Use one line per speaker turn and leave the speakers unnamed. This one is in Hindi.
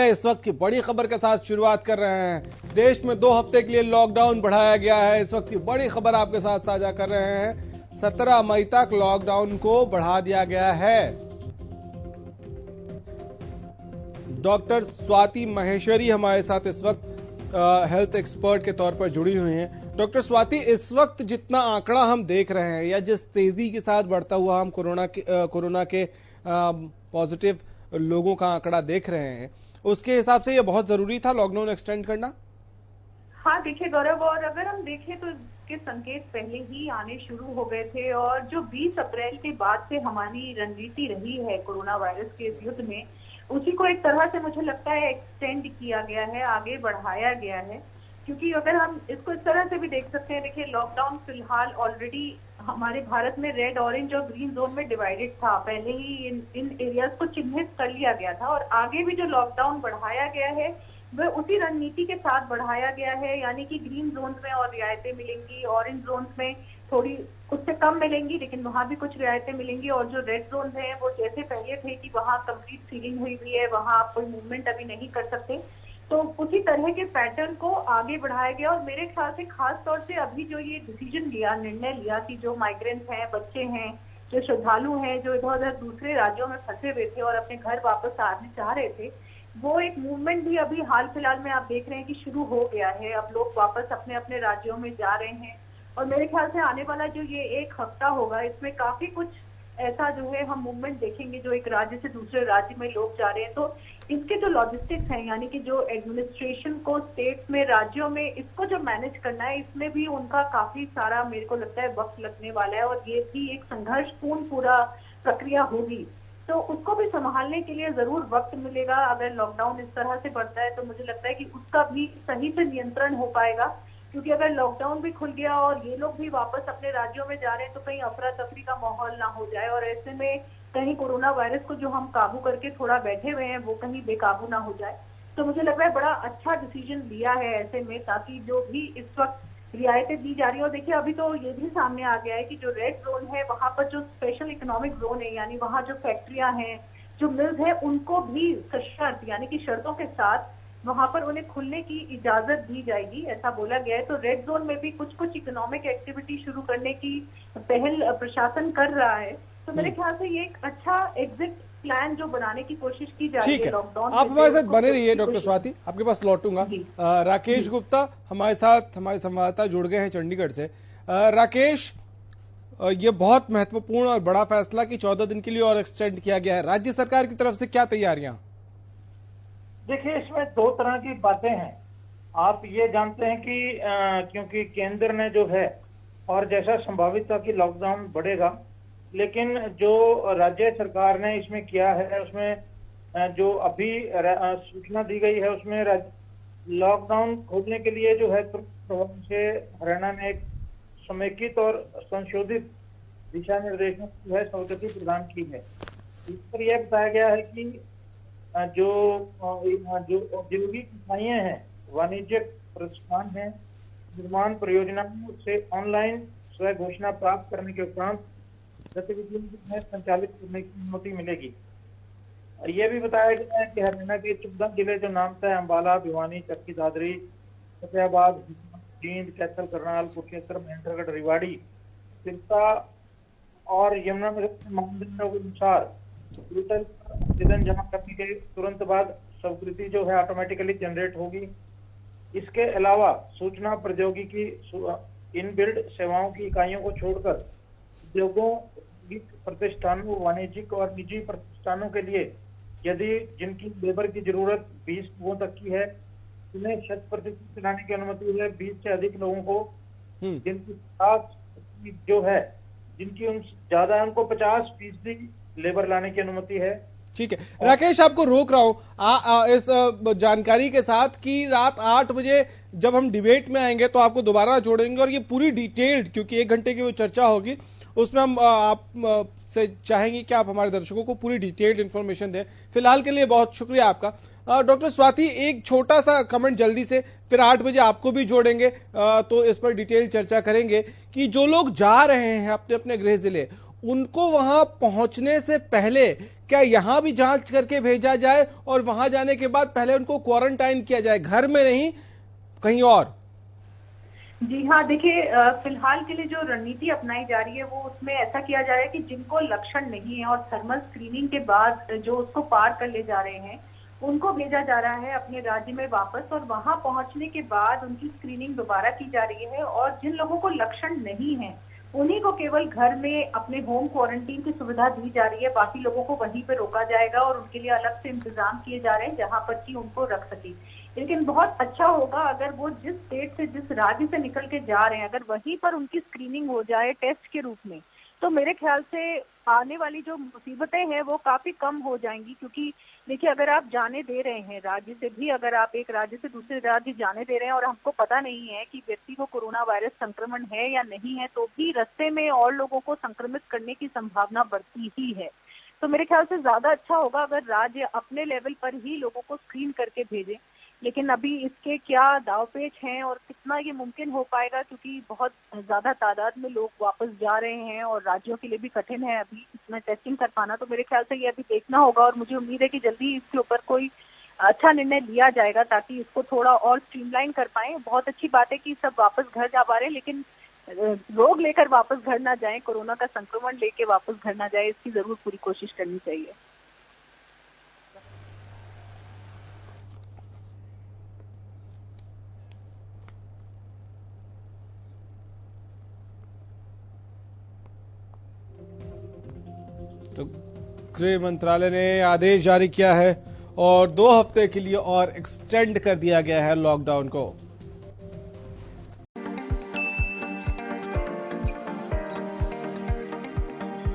इस वक्त की बड़ी खबर के साथ शुरुआत कर रहे हैं। देश में 2 हफ्ते के लिए लॉकडाउन बढ़ाया गया है। इस वक्त की बड़ी खबर आपके साथ साझा कर रहे हैं। 17 मई तक लॉकडाउन को बढ़ा दिया गया है। डॉक्टर स्वाति महेश्वरी हमारे साथ इस वक्त हेल्थ एक्सपर्ट के तौर पर जुड़ी हुई हैं। डॉक्टर स्वाति, इस वक्त जितना आंकड़ा हम देख रहे हैं या जिस तेजी के साथ बढ़ता हुआ हम कोरोना के पॉजिटिव लोगों का आंकड़ा देख रहे हैं, उसके हिसाब से ये बहुत जरूरी था लॉकडाउन एक्सटेंड करना?
हाँ देखिए गौरव, और अगर हम देखें तो इसके संकेत पहले ही आने शुरू हो गए थे और जो 20 अप्रैल के बाद से हमारी रणनीति रही है कोरोना वायरस के युद्ध में, उसी को एक तरह से मुझे लगता है एक्सटेंड किया गया है, आगे बढ़ाया गया है। क्योंकि अगर हम इसको इस तरह से भी देख सकते हैं, देखिए लॉकडाउन फिलहाल ऑलरेडी हमारे भारत में रेड, ऑरेंज और ग्रीन जोन में डिवाइडेड था। पहले ही इन एरियाज को चिन्हित कर लिया गया था और आगे भी जो लॉकडाउन बढ़ाया गया है वह उसी रणनीति के साथ बढ़ाया गया है। यानी कि ग्रीन जोन में और रियायतें मिलेंगी, ऑरेंज जोन में थोड़ी उससे कम मिलेंगी लेकिन वहां भी कुछ रियायतें मिलेंगी, और जो रेड जोन है वो जैसे पहले थे कि वहां कंप्लीट सीलिंग हुई हुई है, वहां आप कोई मूवमेंट अभी नहीं कर सकते, तो उसी तरह के पैटर्न को आगे बढ़ाया गया। और मेरे ख्याल से खास तौर से अभी जो ये डिसीजन लिया, निर्णय लिया कि जो माइग्रेंट्स हैं, बच्चे हैं, जो श्रद्धालु हैं, जो इधर उधर दूसरे राज्यों में फंसे हुए थे और अपने घर वापस आने चाह रहे थे, वो एक मूवमेंट भी अभी हाल फिलहाल में आप देख रहे हैं कि शुरू हो गया है। अब लोग वापस अपने अपने राज्यों में जा रहे हैं और मेरे ख्याल से आने वाला जो ये 1 हफ्ता होगा, इसमें काफी कुछ ऐसा जो है हम मूवमेंट देखेंगे, जो एक राज्य से दूसरे राज्य में लोग जा रहे हैं। तो इसके जो लॉजिस्टिक्स हैं, यानी कि जो एडमिनिस्ट्रेशन को स्टेट्स में, राज्यों में इसको जो मैनेज करना है, इसमें भी उनका काफी सारा मेरे को लगता है वक्त लगने वाला है और ये भी एक संघर्षपूर्ण पूरा प्रक्रिया होगी। तो उसको भी संभालने के लिए जरूर वक्त मिलेगा। अगर लॉकडाउन इस तरह से बढ़ता है तो मुझे लगता है कि उसका भी सही से नियंत्रण हो पाएगा, क्योंकि अगर लॉकडाउन भी खुल गया और ये लोग भी वापस अपने राज्यों में जा रहे हैं तो कहीं अफरा तफरी का माहौल ना हो जाए और ऐसे में कहीं कोरोना वायरस को जो हम काबू करके थोड़ा बैठे हुए हैं वो कहीं बेकाबू ना हो जाए। तो मुझे लग रहा है बड़ा अच्छा डिसीजन लिया है ऐसे में, ताकि जो भी इस वक्त रियायतें दी जा रही है। और देखिए अभी तो ये भी सामने आ गया है कि जो रेड जोन है वहां पर जो स्पेशल इकोनॉमिक जोन है, यानी वहां जो फैक्ट्रियां हैं, जो मिल्स है, उनको भी सशर्त यानी कि शर्तों के साथ वहां पर उन्हें खुलने की इजाजत दी जाएगी, ऐसा बोला गया है। तो रेड जोन में भी कुछ कुछ इकोनॉमिक एक्टिविटी शुरू करने की पहल प्रशासन कर रहा है। तो मेरे ख्याल से ये एक अच्छा एग्जिट प्लान जो बनाने की कोशिश की जा रही है लॉकडाउन।
आप हमारे साथ बने रहिए डॉक्टर स्वाति, आपके पास लौटूंगा। राकेश गुप्ता हमारे साथ, हमारे संवाददाता जुड़ गए हैं चंडीगढ़ से। राकेश, ये बहुत महत्वपूर्ण और बड़ा फैसला कि 14 दिन के लिए और एक्सटेंड किया गया है, राज्य सरकार की तरफ से क्या तैयारियां?
देखिए, इसमें 2 तरह की बातें हैं। आप ये जानते हैं कि क्योंकि केंद्र ने जो है, और जैसा संभावित था कि लॉकडाउन बढ़ेगा, लेकिन जो राज्य सरकार ने इसमें किया है उसमें जो अभी सूचना दी गई है उसमें लॉकडाउन खोलने के लिए जो है से हरियाणा ने एक समेकित और संशोधित दिशा निर्देशों की है स्वीकृति प्रदान की है। इस पर यह बताया गया है कि जो औद्योगिक इकाइयां हैं, वाणिज्यिक प्रतिष्ठान है, निर्माण परियोजनाओं से ऑनलाइन स्व घोषणा प्राप्त करने के उपरांत गतिविधियों में संचालित करने की अनुमति मिलेगी। यह भी बताया गया है कि हरियाणा के 14 जिले जो नाम है, अंबाला, भिवानी, चरखी दादरी, फतेहाबाद, जींद, कैथल, करनाल, कुरुक्षेत्र, महेंद्रगढ़, रेवाड़ी, सिरसा और यमुनानगर के मानदंडों के अनुसार आवेदन जमा करने के तुरंत बाद स्वीकृति जो है ऑटोमेटिकली जनरेट होगी। इसके अलावा सूचना प्रौद्योगिकी इनबिल्ड सेवाओं की इकाइयों को छोड़कर उद्योगों, प्रतिष्ठानों, वाणिज्यिक और निजी प्रतिष्ठानों के लिए यदि जिनकी लेबर की जरूरत 20 लोगों तक की है, उन्हें 100% चलाने की अनुमति है। 20 से अधिक लोगों को, जिनकी 50 जो है, जिनकी ज्यादा है उनको 50% लेबर लाने की अनुमति है।
ठीक है राकेश, आपको रोक रहा हूं इस जानकारी के साथ कि रात 8 बजे जब हम डिबेट में आएंगे तो आपको दोबारा जोड़ेंगे और ये पूरी डिटेल्ड, क्योंकि 1 घंटे की वो चर्चा होगी, उसमें हम आप से चाहेंगे कि आप हमारे दर्शकों को पूरी डिटेल्ड इंफॉर्मेशन दें। फिलहाल के लिए बहुत शुक्रिया आपका। डॉक्टर स्वाति, एक छोटा सा कमेंट जल्दी से, फिर 8 बजे आपको भी जोड़ेंगे तो इस पर डिटेल चर्चा करेंगे कि जो लोग जा रहे हैं अपने अपने गृह जिले, उनको वहां पहुंचने से पहले क्या यहां भी जांच करके भेजा जाए और वहां जाने के बाद पहले उनको क्वारंटाइन किया जाए, घर में नहीं कहीं और?
जी हाँ, देखिए फिलहाल के लिए जो रणनीति अपनाई जा रही है वो उसमें ऐसा किया जा रहा है कि जिनको लक्षण नहीं है और थर्मल स्क्रीनिंग के बाद जो उसको पार कर ले जा रहे हैं उनको भेजा जा रहा है अपने राज्य में वापस, और वहां पहुंचने के बाद उनकी स्क्रीनिंग दोबारा की जा रही है, और जिन लोगों को लक्षण नहीं है उन्हीं को केवल घर में अपने होम क्वारंटीन की सुविधा दी जा रही है, बाकी लोगों को वहीं पे रोका जाएगा और उनके लिए अलग से इंतजाम किए जा रहे हैं जहां पर कि उनको रख सके। लेकिन बहुत अच्छा होगा अगर वो जिस स्टेट से, जिस राज्य से निकल के जा रहे हैं, अगर वहीं पर उनकी स्क्रीनिंग हो जाए टेस्ट के रूप में, तो मेरे ख्याल से आने वाली जो मुसीबतें हैं वो काफी कम हो जाएंगी। क्योंकि देखिए, अगर आप जाने दे रहे हैं राज्य से भी, अगर आप एक राज्य से दूसरे राज्य जाने दे रहे हैं और हमको पता नहीं है कि व्यक्ति को कोरोना वायरस संक्रमण है या नहीं है, तो भी रास्ते में और लोगों को संक्रमित करने की संभावना बढ़ती ही है। तो मेरे ख्याल से ज्यादा अच्छा होगा अगर राज्य अपने लेवल पर ही लोगों को स्क्रीन करके भेजें। लेकिन अभी इसके क्या दावपेच हैं और कितना ये मुमकिन हो पाएगा, क्योंकि बहुत ज्यादा तादाद में लोग वापस जा रहे हैं और राज्यों के लिए भी कठिन है अभी इसमें टेस्टिंग कर पाना, तो मेरे ख्याल से ये अभी देखना होगा। और मुझे उम्मीद है कि जल्दी इसके ऊपर कोई अच्छा निर्णय लिया जाएगा ताकि इसको थोड़ा और स्ट्रीमलाइन कर पाए। बहुत अच्छी बात है कि सब वापस घर जा पा रहे हैं, लेकिन रोग लेकर वापस घर ना जाए, कोरोना का संक्रमण लेके वापस घर ना जाए, इसकी जरूर पूरी कोशिश करनी चाहिए।
तो गृह मंत्रालय ने आदेश जारी किया है और 2 हफ्ते के लिए और एक्सटेंड कर दिया गया है लॉकडाउन को।